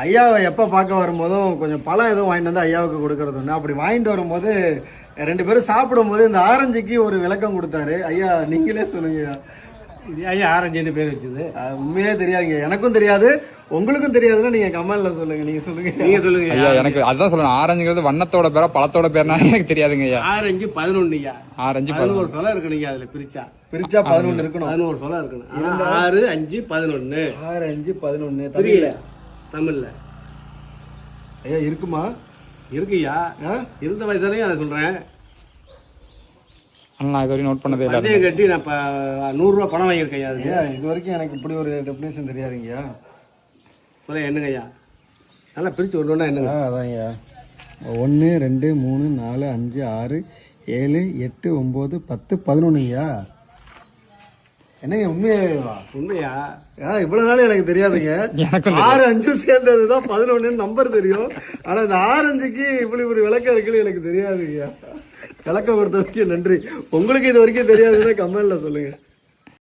ஐயாவை எப்போ பார்க்க வரும்போதும் கொஞ்சம் பழம் எதுவும் வாங்கிட்டு வந்து ஐயாவுக்கு கொடுக்கறது ஒன்று. அப்படி வாங்கிட்டு வரும்போது 2 பேரும் சாப்பிடும்போது இந்த ஆரஞ்சுக்கு ஒரு விளக்கம் கொடுத்தாரு. ஐயா நீங்களே சொல்லுங்க. இது ஐயா ஆரஞ்சுன்னு பேர் வச்சது உண்மையே தெரியாதுங்க, எனக்கும் தெரியாது, உங்களுக்கும் தெரியாதுன்னா நீங்க கமெண்ட்ல சொல்லுங்க. நீங்க சொல்லுங்க ஐயா. எனக்கு அதான் சொல்லணும், ஆரஞ்சுங்கிறது வண்ணத்தோட பேரா பழத்தோட பேர்னா எனக்கு தெரியாதுங்க ஐயா. ஆரஞ்சு 11 ஐயா. ஆரஞ்சு 11 சொலை இருக்கணுங்க. அதுல பிரிச்சா 11 இருக்கணும். 11 சொலை இருக்கணும். 6 5 11 6 5 11 தெரியல தமிழ்ல. ஐயா இருக்குமா? இருக்குயா. இருந்த வயசுலயும் அதை சொல்றேன். நான் இது வரைக்கும் நோட் பண்ணதே இல்லை. அதே கட்டி நான் இப்போ 100 ரூபா பணம் வாங்கியிருக்கேன். அது ஐயா இது வரைக்கும் எனக்கு இப்படி ஒரு டெஃபினேஷன் தெரியாதுங்கய்யா. சொல்ல என்னங்க ஐயா, நல்லா பிரித்து ஒன்று என்னங்க. அதான் ஐயா 1 2 3 4 5 6 7 8 9 10 11ங்கய்யா. என்னங்க உண்மையா? உண்மையா? இவ்வளவு நாள் எனக்கு தெரியாதுங்க. 6 5 சேர்ந்ததுதான் 11 நம்பர் தெரியும். ஆனா இந்த ஆரஞ்சுக்கு இப்படி ஒரு விளக்கம் இருக்குன்னு எனக்கு தெரியாதுங்கய்யா. விளக்கம் கொடுத்ததுக்கு நன்றி. உங்களுக்கு இது வரைக்கும் தெரியாதுன்னா கமெண்ட்ல சொல்லுங்க.